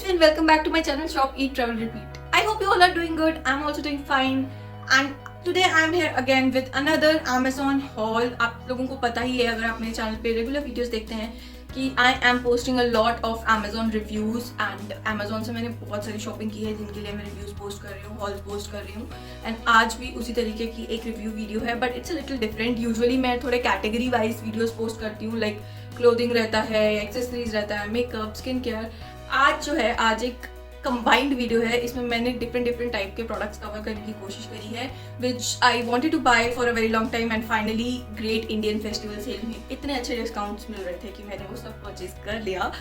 and welcome back to my channel Shop Eat Travel Repeat. I hope you all are doing good. I'm also doing fine and today I'm here again with another Amazon haul. आप लोगों को पता ही है अगर आप मेरे channel पे regular videos देखते हैं कि I am posting a lot of Amazon reviews and Amazon से मैंने बहुत सारी शॉपिंग की है जिनके लिए मैं रिव्यूज पोस्ट कर रही हूँ, हॉल्स पोस्ट कर रही हूँ एंड आज भी उसी तरीके की एक रिव्यू वीडियो है but it's a little different. Usually मैं थोड़े कैटेगरी वाइज वीडियोस पोस्ट करती हूँ लाइक क्लोथिंग रहता है, एक्सेसरीज रहता है, मेकअप, स्किन केयर. आज जो है आज एक कंबाइंड वीडियो है. इसमें मैंने डिफरेंट टाइप के प्रोडक्ट्स कवर करने की कोशिश करी है which I wanted to buy for a very long time and finally great Indian festival sale में इतने अच्छे डिस्काउंट्स मिल रहे थे कि मैंने वो सब परचेज कर लिया.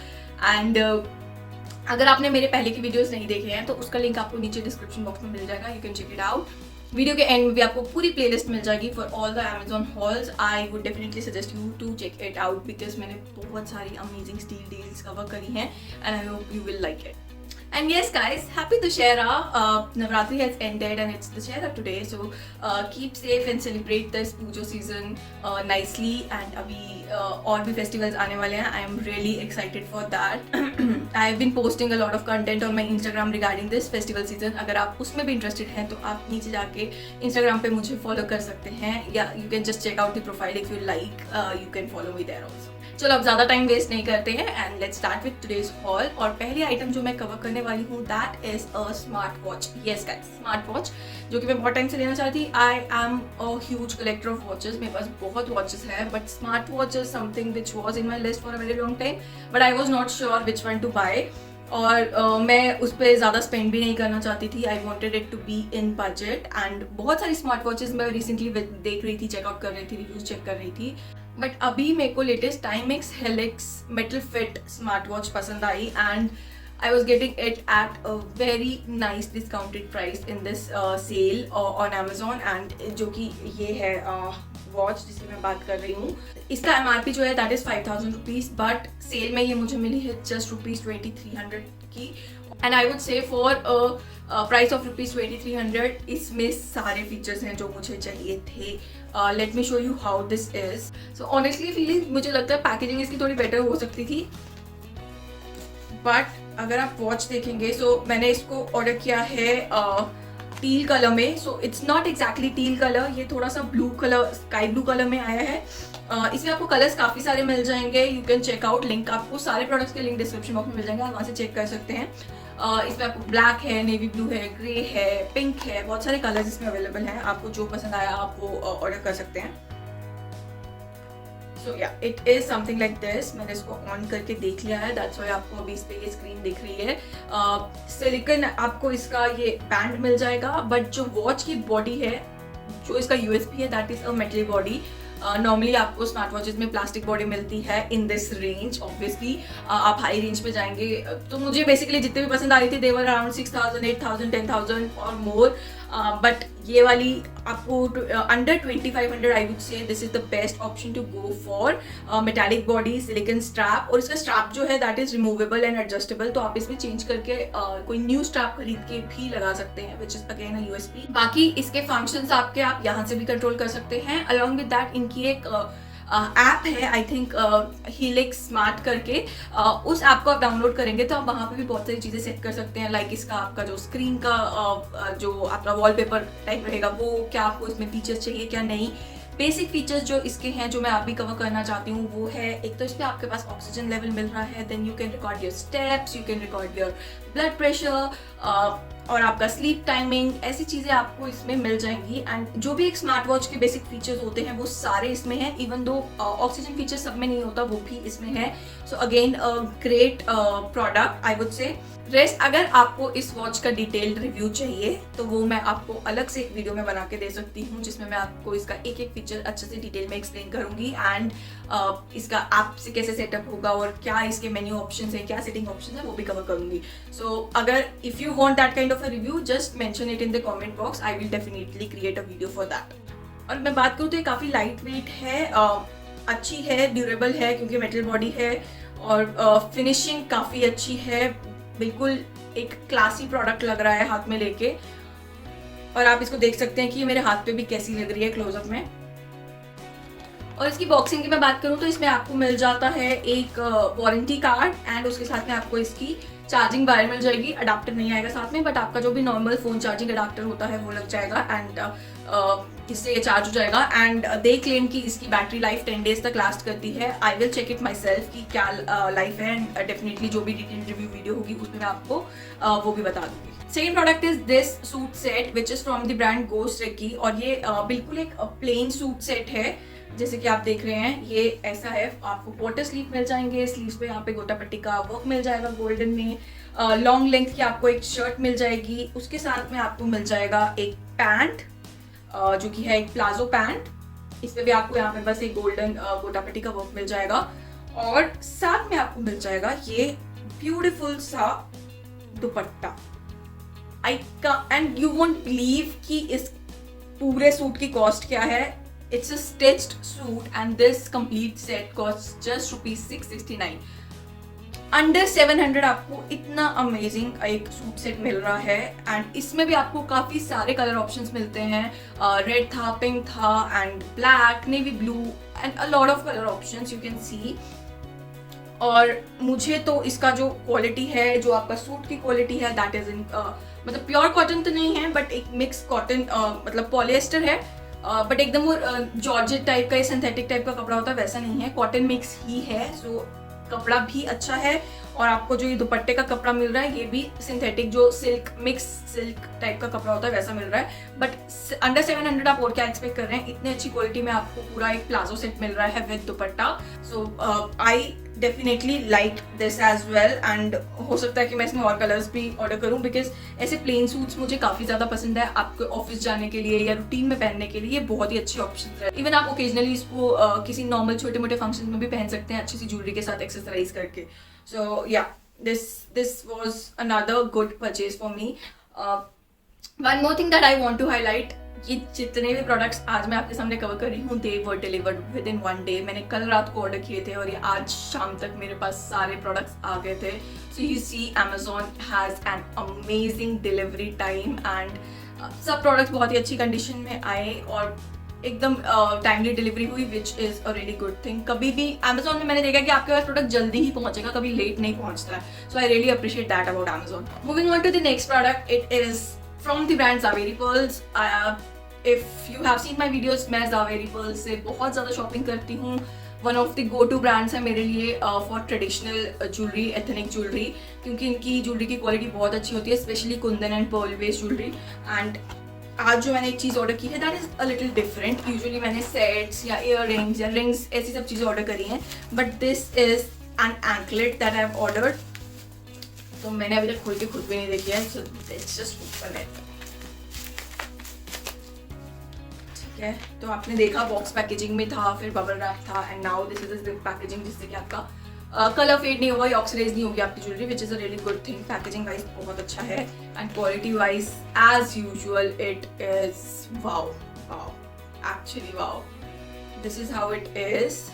एंड अगर आपने मेरे पहले की वीडियोस नहीं देखे हैं तो उसका लिंक आपको नीचे डिस्क्रिप्शन बॉक्स में मिल जाएगा. You can check it out. Video के एंड में भी आपको पूरी प्लेलिस्ट मिल जाएगी for all the Amazon hauls. I would definitely suggest you to check it out because मैंने बहुत सारी अमेजिंग स्टील डील्स कवर करी हैं and I hope you will like it. And yes guys, happy Dussehra. Navratri has ended and it's Dussehra today, so keep safe and celebrate this Pujo season nicely. And अभी और भी festivals आने वाले हैं. I am really excited for that. I have been posting a lot of content on my Instagram regarding this festival season. अगर आप उसमें भी interested हैं तो आप नीचे जाके Instagram पे मुझे follow कर सकते हैं या you can just check out the profile if you like. You can follow me there also. चलो अब ज़्यादा टाइम वेस्ट नहीं करते हैं and let's start with today's hall. और पहली आइटम जो मैं कवर करने वाली हूँ that is a smart watch. Yes guys, smart watch जो कि मैं बहुत टाइम से लेना चाहती. I am a huge collector of watches. मेरे पास बहुत वॉचेस है but smart watch is something which was in my list for a very long time but I was not sure which one two buy. और मैं उस पर ज़्यादा spend भी नहीं करना चाहती थी. I wanted it to be in budget एंड बहुत सारी स्मार्ट वॉचेस मैं रिसेंटली देख रही थी, चेकआउट कर रही थी, रिव्यूज चेक कर रही थी. बट अभी मेरे को latest Timex Helix metal fit smart watch पसंद आई and I was getting it at a very nice discounted price in this sale on Amazon. And जो कि ये है वॉच जिसकी मैं बात कर रही हूँ. इसका MRP जो है that is 5000 rupees but sale में ये मुझे मिली है जस्ट ₹2300 की. And I would say for price of ₹2300 इसमें सारे फीचर्स हैं जो मुझे चाहिए थे. Let me show you how this is. So honestly feeling मुझे लगता है पैकेजिंग इसकी थोड़ी बेटर हो सकती थी बट अगर आप वॉच देखेंगे सो मैंने इसको ऑर्डर किया है टील कलर में. So it's not exactly teal colour, ये थोड़ा सा blue colour, sky blue colour में आया है. इसमें आपको कलर्स काफ़ी सारे मिल जाएंगे. You can check out. Link आपको सारे प्रोडक्ट्स के लिंक डिस्क्रिप्शन बॉक्स में मिल जाएंगे, आप वहाँ से चेक कर सकते हैं. इसमें आपको ब्लैक है, नेवी ब्लू है, ग्रे है, पिंक है, बहुत सारे कलर्स इसमें अवेलेबल हैं. आपको जो पसंद आया आप वो ऑर्डर कर सकते हैं. सो या it is something like this. मैंने इसको ऑन करके देख लिया है, दैट्स व्हाई आपको अभी इस पे ये स्क्रीन दिख रही है. सिलिकॉन आपको इसका ये बैंड मिल जाएगा बट जो वॉच की बॉडी है, जो इसका यूएसपी है that is a metal body. Normally आपको स्मार्ट वॉचेस में प्लास्टिक बॉडी मिलती है इन दिस रेंज. ऑब्वियसली आप हाई रेंज पे जाएंगे तो मुझे बेसिकली जितने भी पसंद आ रही थी देवर अराउंड 6000, 8000, 10,000 और मोर. बट ये वाली आपको under 2500 I would say this is the best option to go for. Metallic body, silicone strap और इसका स्ट्रैप जो है that is removable and adjustable. तो आप इसमें चेंज करके कोई न्यू स्ट्रैप खरीद के भी लगा सकते हैं which is again a USP. बाकी इसके फंक्शंस आपके आप यहाँ से भी कंट्रोल कर सकते हैं. अलॉन्ग विद दैट इनकी एक ऐप है आई थिंक हीलिक्स स्मार्ट करके. उस ऐप को आप डाउनलोड करेंगे तो आप वहाँ पे भी बहुत सारी चीज़ें सेट कर सकते हैं. लाइक इसका आपका जो स्क्रीन का जो आपका वॉलपेपर टाइप रहेगा वो क्या आपको इसमें फीचर्स चाहिए क्या नहीं. बेसिक फीचर्स जो इसके हैं जो मैं आप भी कवर करना चाहती हूँ वो है एक तो इस पर आपके पास ऑक्सीजन लेवल मिल रहा है. Then you can record your steps, you can record your blood pressure और आपका स्लीप टाइमिंग. ऐसी चीज़ें आपको इसमें मिल जाएंगी. एंड जो भी एक स्मार्ट वॉच के बेसिक फीचर्स होते हैं वो सारे इसमें हैं. इवन दो ऑक्सीजन फीचर सब में नहीं होता वो भी इसमें है. So again great product I would से. रेस्ट अगर आपको इस वॉच का डिटेल्ड रिव्यू चाहिए तो वो मैं आपको अलग से एक वीडियो में बना के दे सकती हूँ जिसमें मैं आपको इसका एक एक फीचर अच्छे से डिटेल में एक्सप्लेन करूँगी एंड इसका ऐप से कैसे सेटअप होगा और क्या इसके मेन्यू ऑप्शंस हैं, क्या सेटिंग ऑप्शन है वो भी कवर करूँगी. सो अगर if you want that kind of a review just mention it in the comment box. I will definitely create a video for that. और मैं बात करूँ तो ये काफ़ी लाइट वेट है, अच्छी है, ड्यूरेबल है क्योंकि मेटल बॉडी है और फिनिशिंग काफ़ी अच्छी है. बिल्कुल एक क्लासी प्रोडक्ट लग रहा है हाथ में लेके. और आप इसको देख सकते हैं कि ये मेरे हाथ पे भी कैसी लग रही है क्लोजअप में. और इसकी बॉक्सिंग की मैं बात करूँ तो इसमें आपको मिल जाता है एक वारंटी कार्ड एंड उसके साथ में आपको इसकी चार्जिंग वायर मिल जाएगी, अडाप्टर नहीं आएगा साथ में, बट आपका जो भी नॉर्मल फोन चार्जिंग अडाप्टर होता है वो लग जाएगा एंड इससे ये चार्ज हो जाएगा। एंड दे क्लेम कि इसकी बैटरी लाइफ 10 डेज तक लास्ट करती है। I will check it myself कि क्या लाइफ है, एंड डेफिनेटली जो भी डिटेल रिव्यू वीडियो होगी उसमें मैं आपको वो भी बता दूंगी। Second product is this suit set which is from the brand Ghost Reki, और ये बिल्कुल एक प्लेन सूट सेट है जैसे कि आप देख रहे हैं। ये ऐसा है, आपको क्वार्टर स्लीव मिल जाएंगे, स्लीव्स पे यहाँ पे गोटा पट्टी का वर्क मिल जाएगा गोल्डन में, लॉन्ग लेंथ की आपको एक शर्ट मिल जाएगी, उसके साथ में आपको मिल जाएगा एक पैंट जो कि है एक प्लाजो पैंट। इसमें भी आपको यहाँ पे बस एक गोल्डन गोटा पट्टी का वर्क मिल जाएगा, और साथ में आपको मिल जाएगा ये ब्यूटीफुल सा दुपट्टा। एंड यू वोंट बिलीव कि इस पूरे सूट की कॉस्ट क्या है। It's a stitched suit and this complete set costs just ₹669. Under 700 आपको इतना अमेजिंग एक सूट सेट मिल रहा है, एंड इसमें भी आपको काफ़ी सारे कलर ऑप्शंस मिलते हैं। रेड था, पिंक था, and black, navy blue, and a lot of colour options you can see. और मुझे तो इसका जो क्वालिटी है, जो आपका सूट की क्वालिटी है, दैट इज इन मतलब प्योर कॉटन तो नहीं है, बट एक मिक्स कॉटन मतलब पॉलिएस्टर है, बट एकदम वो जॉर्जेट टाइप का या सिंथेटिक टाइप का कपड़ा होता है वैसा नहीं है, कॉटन मिक्स ही है। सो कपड़ा भी अच्छा है, और आपको जो ये दुपट्टे का कपड़ा मिल रहा है ये भी सिंथेटिक जो सिल्क मिक्स सिल्क टाइप का कपड़ा होता है वैसा मिल रहा है। बट अंडर 700 आप और क्या एक्सपेक्ट कर रहे हैं, इतनी अच्छी क्वालिटी में आपको पूरा एक प्लाजो सेट मिल रहा है with dupatta. So I definitely like this as well, and हो सकता है कि मैं इसमें और कलर्स भी ऑर्डर करूं, बिकॉज ऐसे प्लेन सूट्स मुझे काफ़ी ज़्यादा पसंद है आपको ऑफिस जाने के लिए या रूटीन में पहनने के लिए। ये बहुत ही अच्छे ऑप्शन है। इवन आप ओकेजनली इसको किसी नॉर्मल छोटे मोटे फंक्शन में भी पहन सकते हैं अच्छी सी ज्वेलरी के साथ एक्सेसराइज करके। सो या this was another good purchase for me. One more thing that I want to highlight, ये जितने भी प्रोडक्ट्स आज मैं आपके सामने कवर कर रही हूँ, they were delivered within 1 day. मैंने कल रात को ऑर्डर किए थे और ये आज शाम तक मेरे पास सारे प्रोडक्ट्स आ गए थे। So you see Amazon has an amazing delivery time and सब प्रोडक्ट्स बहुत ही अच्छी कंडीशन में आए और एकदम टाइमली डिलीवरी हुई, विच is a really good thing. कभी भी अमेजोन में मैंने देखा कि आपके पास प्रोडक्ट जल्दी ही पहुंचेगा, कभी लेट नहीं पहुंचता है। So I really appreciate that about Amazon. Moving on to the next product, it is from the brand Zaveri Pearls. If you have seen my videos, मैं Zaveri Pearls से बहुत ज़्यादा शॉपिंग करती हूँ। One of the go to brands है मेरे लिए for traditional jewellery, ethnic jewellery, क्योंकि इनकी ज्वेलरी की क्वालिटी बहुत अच्छी होती है, specially kundan and pearl based jewellery. And आज जो मैंने एक चीज़ ऑर्डर की है that is a little different. Usually मैंने सेट्स या इयर रिंग्स या रिंग्स ऐसी सब चीज़ें ऑर्डर करी हैं, but this is an anklet that I have ordered. तो मैंने अभी तक खोल के खुद भी नहीं देखी है, so let's just open it. ठीक है, तो आपने देखा बॉक्स पैकेजिंग में था, फिर बबल रैप था, and now this is this packaging, जिससे कि आपका कलर फेड नहीं होगा या ऑक्सीडाइज नहीं होगी आपकी jewellery, which is a really good thing. Packaging wise बहुत अच्छा है, and quality wise as usual it is wow wow, actually wow. This is how it is.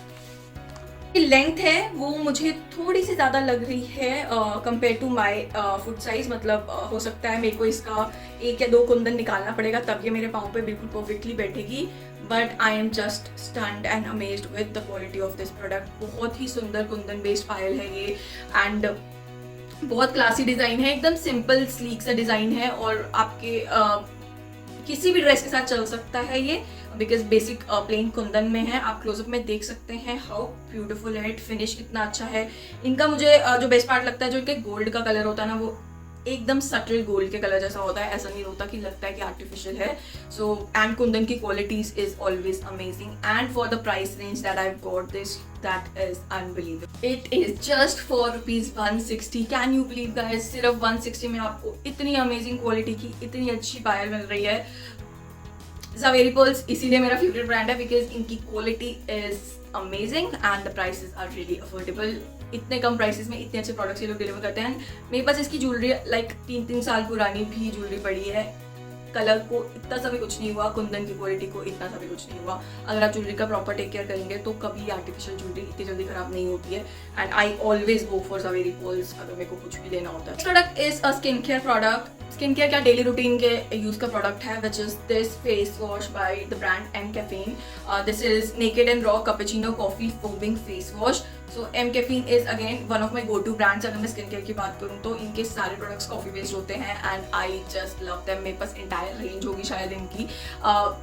Length है वो मुझे थोड़ी सी ज़्यादा लग रही है compare to my foot size. मतलब हो सकता है मेरे को इसका 1 या 2 कुंदन निकालना पड़ेगा तब ये मेरे पाँव पे बिल्कुल परफेक्टली बैठेगी, but I am just stunned and amazed with the quality of this product. बहुत ही सुंदर कुंदन बेस्ड पायल है ये, एंड बहुत क्लासी डिज़ाइन है, एकदम सिंपल स्लीक सा डिज़ाइन है, और आपके किसी भी ड्रेस के साथ चल सकता है ये, बिकॉज बेसिक प्लेन कुंदन में है। आप क्लोजअप में देख सकते हैं हाउ ब्यूटीफुल है, फिनिश कितना अच्छा है इनका। मुझे जो बेस्ट पार्ट लगता है, जो इनके गोल्ड का कलर होता है ना, वो एकदम सटल गोल्ड के कलर जैसा होता है, ऐसा नहीं होता कि लगता है कि आर्टिफिशियल है। सो एंड कुंदन की qualities is always amazing, and for the price range that I got this, that is unbelievable. It is just for ₹160। Can you believe guys, सिर्फ 160 में आपको इतनी अमेजिंग क्वालिटी की इतनी अच्छी पायल मिल रही है। Zaveri Pearls इसीलिए मेरा फेवरेट ब्रांड है, बिकॉज इनकी quality is amazing and the prices are really affordable. इतने कम प्राइसेस में इतने अच्छे प्रोडक्ट्स ये लोग डिलीवर करते हैं। मेरे पास इसकी ज्वेलरी लाइक 3-3 साल पुरानी भी ज्वेलरी पड़ी है, कलर को इतना सा भी कुछ नहीं हुआ, कुंदन की क्वालिटी को इतना सा भी कुछ नहीं हुआ। अगर आप ज्वेलरी का प्रॉपर टेक केयर करेंगे तो कभी आर्टिफिशियल ज्वेलरी इतनी जल्दी खराब नहीं होती है, and I always go for Zaveri Pearls अगर मेरे को कुछ भी लेना होता है। Product is a skin care product. Skin care क्या, डेली रूटीन के यूज का प्रोडक्ट है, which is this face wash by the brand M Caffeine. This is naked and raw cappuccino coffee foaming face wash. So M caffeine is again one of my go to brands. अगर मैं skin care की बात करूँ तो इनके सारे products coffee based होते हैं and I just love them. मेरे पास इंटायर रेंज होगी शायद इनकी,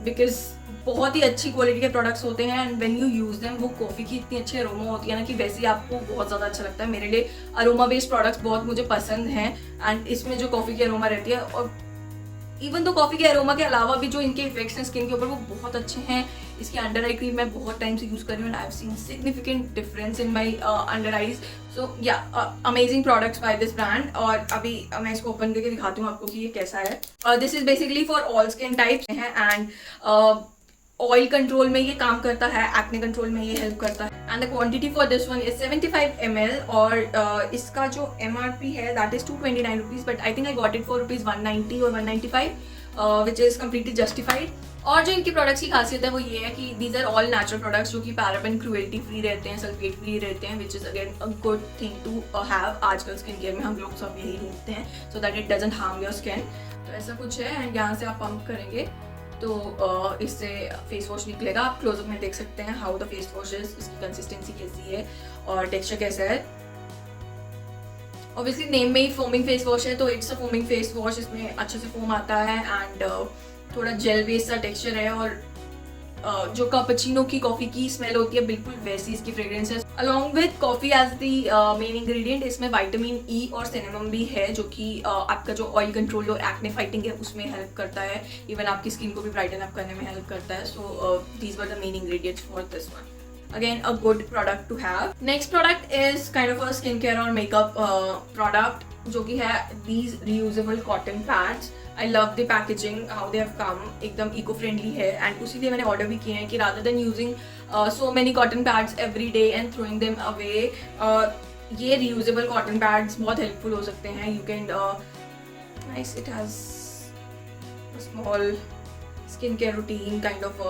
बिकॉज बहुत ही अच्छी क्वालिटी के प्रोडक्ट्स होते हैं and when you use them वो कॉफ़ी की इतनी अच्छी अरोमा होती है ना कि वैसे ही आपको बहुत ज़्यादा अच्छा लगता है। मेरे लिए अरोमा बेस्ड प्रोडक्ट्स बहुत मुझे पसंद हैं एंड इसमें जो कॉफ़ी की अरोमा रहती है, और इवन तो कॉफ़ी के अरोमा के अलावा भी जो इनके इफेक्ट्स हैं स्किन के ऊपर वो बहुत अच्छे हैं। इसकी अंडर आई क्रीम मैं बहुत टाइम से यूज़ कर रही हूँ and I have seen significant difference in my under eyes. So yeah amazing products by this brand. और अभी मैं इसको ओपन करके दिखाती हूँ आपको कि ये कैसा है। This is basically for all skin types है एंड ऑयल कंट्रोल में ये काम करता है, एक्ने कंट्रोल में ये हेल्प करता है and the quantity for this one is 75 ml और इसका जो MRP है that is 229 rupees, but I think I got it for rupees 190 और 195 विच इज़ कम्प्लीटली जस्टिफाइड। और जो इनकी प्रोडक्ट्स की खासियत है वो ये है कि these are all natural products जो कि पैराबेन क्रुएल्टी फ्री रहते हैं, सल्फेट फ्री रहते हैं, which is again a good thing to have. आजकल स्किन केयर में हम लोग सब यही ढूंढते हैं so that it doesn't harm your skin. तो ऐसा कुछ है एंड यहाँ से आप पंप करेंगे तो इससे फेस वॉश निकलेगा। आप क्लोजअप में देख सकते हैं how the face wash is, इसकी कंसिस्टेंसी कैसी है और टेक्सचर कैसा है। ऑब्वियसली नेम में ही फोमिंग फेस वॉश है तो it's a foaming face wash, इसमें अच्छे से फोम आता है एंड थोड़ा जेल बेस्ड सा टेक्सचर है और जो कैपुचिनो की कॉफ़ी की स्मेल होती है बिल्कुल वैसी इसकी फ्रेग्रेंस है। Along with coffee as the main ingredient इसमें विटामिन ई और सिनेमम भी है जो कि आपका जो ऑयल कंट्रोल और एक्ने फाइटिंग है उसमें हेल्प करता है, इवन आपकी स्किन को भी ब्राइटन अप करने में हेल्प करता है। So these were the main ingredients for this one. Again, a good product to have. Next product is kind of a skincare or makeup product, जो कि है these reusable cotton pads. I love the packaging, how they have come. एकदम eco friendly है and उसी लिए मैंने order भी किए हैं कि rather than using so many cotton pads every day and throwing them away, ये reusable cotton pads बहुत helpful हो सकते हैं. You can nice, it has a small skincare routine kind of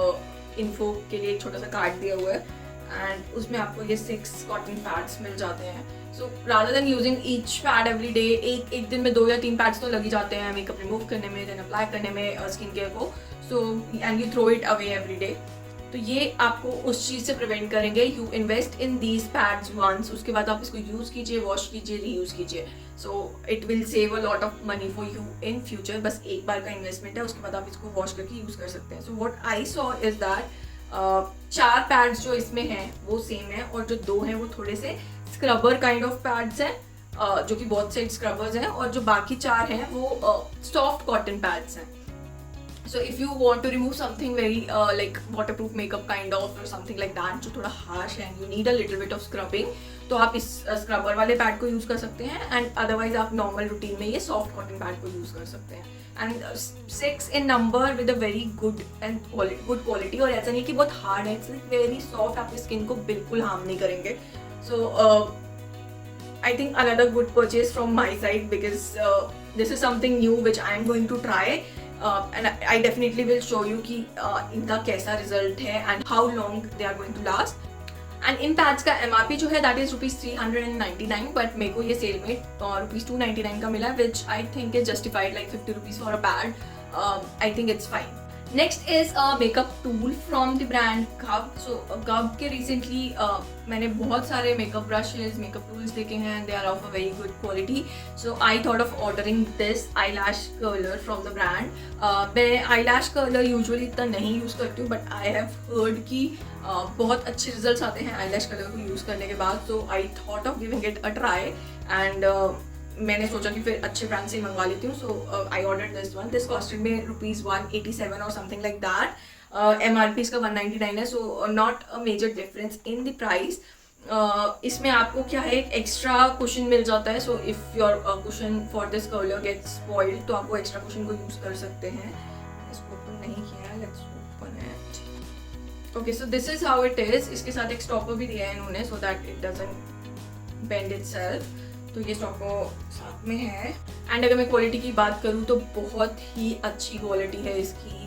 info के लिए एक छोटा सा कार्ड दिया हुआ है एंड उसमें आपको ये 6 कॉटन पैड्स मिल जाते हैं। So rather than using each pad every day, एक दिन में 2 या 3 पैड्स तो लग ही जाते हैं मेकअप रिमूव करने में, देन अप्लाई करने में स्किन केयर को। So and you throw it away every day, तो ये आपको उस चीज़ से प्रिवेंट करेंगे। You invest in these pads once, उसके बाद आप इसको यूज़ कीजिए, वॉश कीजिए, रीयूज़ कीजिए। So it will save a lot of money for you in future. बस एक बार का इन्वेस्टमेंट है, उसके बाद आप इसको वॉश करके यूज़ कर सकते हैं। So what I saw is that 4 pads जो इसमें हैं वो सेम है और जो 2 हैं वो थोड़े से स्क्रबर काइंड ऑफ पैड्स हैं जो कि बहुत साइड स्क्रबर्स हैं, और जो बाकी 4 हैं वो सॉफ्ट कॉटन पैड्स हैं। So if you want to remove something very like waterproof makeup kind of or something like that जो थोड़ा harsh है and you need a little bit of scrubbing, तो आप इस स्क्रबर वाले पैड को use कर सकते हैं एंड अदरवाइज आप नॉर्मल रूटीन में ये सॉफ्ट कॉटन पैड को यूज़ कर सकते हैं। And 6 in number with a very good and good quality, और ऐसा नहीं कि बहुत हार्ड है, इट्स लाइक वेरी सॉफ्ट, आपकी स्किन को बिल्कुल हार्म नहीं करेंगे। सो I think another good purchase from my side because this is something new which I am going to try. And I definitely will show you कि इनका कैसा result है and how long they are going to last. And in pads का MRP जो है that is ₹399, but मेरे को ये सेल में ₹299 का मिला, which I think is justified, like 50 rupees for a pad. I think it's fine. Next is a makeup tool from the brand Gub. So Gub के recently मैंने बहुत सारे makeup brushes, makeup tools देखे हैं and they are of a very good quality. So I thought of ordering this eyelash curler from the brand. मैं eyelash curler usually इतना नहीं use करती हूँ, but I have heard कि बहुत अच्छे results आते हैं eyelash curler को यूज़ करने के बाद. So I thought of giving it a try and मैंने सोचा कि फिर अच्छे ब्रांड से मंगवा लेती हूँ. So I order this one. This costed में ₹187 और समथिंग लाइक दैट. MRP इसका 199 है, so not a major difference in the price. इसमें आपको क्या है, एक एक्स्ट्रा कुशन मिल जाता है. So if your cushion for this curler gets spoiled तो आपको एक्स्ट्रा कुशन को यूज़ कर सकते हैं. इसको ओपन नहीं किया है, let's open it. Okay, so this is how it is. इसके साथ एक स्टॉपर भी दिया है इन्होंने सो that it doesn't bend itself. तो ये स्टॉपर साथ में है. एंड अगर मैं क्वालिटी की बात करूँ तो बहुत ही अच्छी क्वालिटी है इसकी.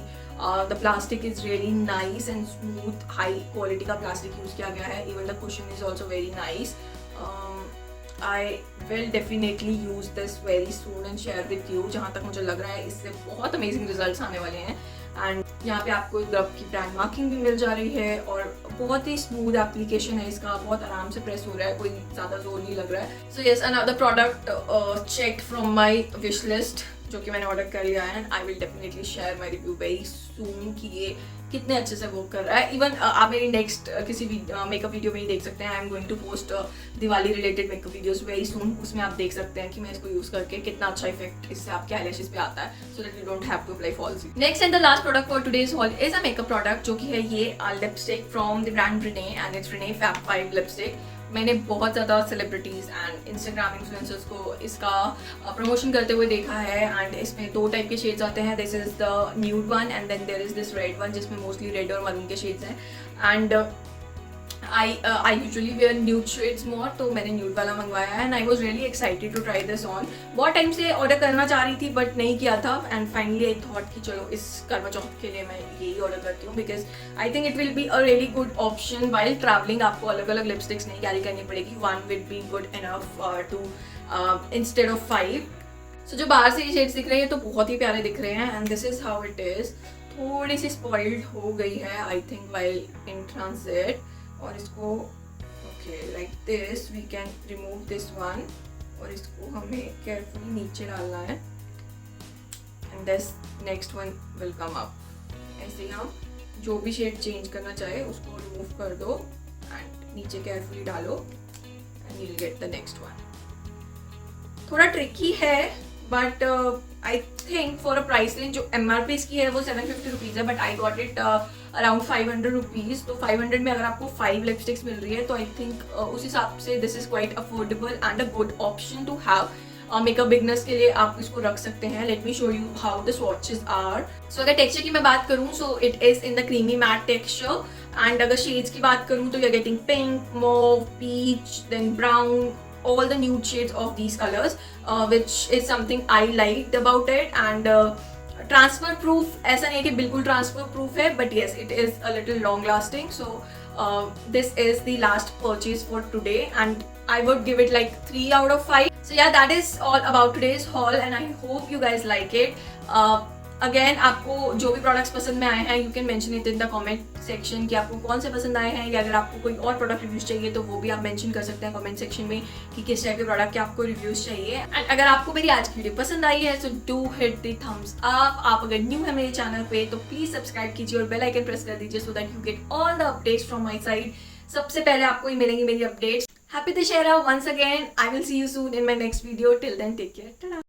The plastic is really nice and smooth. High quality का प्लास्टिक यूज़ किया गया है. Even the cushion is also very nice. I will definitely use this very soon and share with you. जहाँ तक मुझे लग रहा है इससे बहुत अमेजिंग रिजल्ट्स आने वाले हैं. एंड यहाँ पे आपको डव की ब्रांड मार्किंग भी मिल जा रही है और बहुत ही स्मूथ एप्लीकेशन है इसका, बहुत आराम से प्रेस हो रहा है, कोई ज़्यादा जोर नहीं लग रहा है. So yes, another product check from my wish list जो कि मैंने ऑर्डर कर लिया है and I will definitely share my review very soon कि ये कितने अच्छे से वर्क कर रहा है. इवन आप मेरी नेक्स्ट किसी मेकअप वीडियो में ही देख सकते हैं. I am going to post Diwali related makeup videos very soon. उसमें आप देख सकते हैं कि मैं इसको यूज़ करके कितना अच्छा इफेक्ट इससे आपके आईलैशेस पे आता है, so that you don't have to apply false. Next and the last product for today's haul is a makeup product जो कि है ये lipstick from the brand Renee and it's Renee fab 5 lipstick. मैंने बहुत ज़्यादा सेलिब्रिटीज़ एंड इंस्टाग्राम इन्फ्लुएंसर्स को इसका promotion करते हुए देखा है एंड इसमें 2 टाइप के शेड्स आते हैं. This is the nude one and then there is this red one जिसमें मोस्टली रेड और मरून के शेड्स हैं. And I usually wear nude shades more, तो मैंने न्यूड वाला मंगवाया है and I was really excited to try this on. बहुत टाइम से ऑर्डर करना चाह रही थी बट नहीं किया था एंड फाइनली आई थॉट कि चलो इस करवा चौथ के लिए मैं यही ऑर्डर करती हूँ because I think it will be a really good option while travelling. आपको अलग अलग लिपस्टिक्स नहीं कैरी करनी पड़ेगी, one will be good enough to instead of 5. So जो बाहर से ये शेड्स दिख रहे हैं तो बहुत ही प्यारे दिख रहे हैं and this is how it is. थोड़ी सी स्पॉइल्ड हो गई है I think while in transit और इसको okay like this we can remove this one और इसको हमें केयरफुली नीचे डालना है and this next one will come up. ऐसे ही हम जो भी शेड चेंज करना चाहे उसको रिमूव कर दो एंड नीचे केयरफुली डालो and you will get the next one. थोड़ा ट्रिकी है but I think for a price range जो MRP इसकी है वो 750 रुपीज़ है but I got it around 500 rupees. तो 500 में अगर आपको 5 लिपस्टिक्स मिल रही है तो आई थिंक उस हिसाब से this is quite affordable and a good option to have. Makeup beginners के लिए आप इसको रख सकते हैं. Let me show you how the swatches are. So अगर टेक्सचर की मैं बात करूँ so it is in the creamy matte texture and अगर शेड्स की बात करूँ तो you are getting pink, mauve, peach, then brown, all the nude shades of these colors which is something I liked about it. and transfer proof ऐसा नहीं है कि बिल्कुल transfer proof है but yes it is a little long lasting. so this is the last purchase for today and I would give it like 3 out of 5. so yeah, that is all about today's haul and I hope you guys like it. Again आपको जो भी products पसंद में आए हैं you can mention it in the comment section कि आपको कौन से पसंद आए हैं या अगर आपको कोई और प्रोडक्ट रिव्यूज चाहिए तो वो भी आप मेंशन कर सकते हैं कमेंट सेक्शन में कि किस टाइप के प्रोडक्ट के आपको रिव्यूज चाहिए. एंड अगर आपको मेरी आज की वीडियो पसंद आई है तो do hit the thumbs up. आप अगर न्यू है मेरे चैनल पे तो प्लीज सब्सक्राइब कीजिए और बेल आइकन प्रेस कर दीजिए सो that you get all the updates from my side. सबसे पहले आपको ही मिलेंगी मेरी updates. Happy Dussehra once again. I will see you soon in my next video. Till then, take care. Ta-da.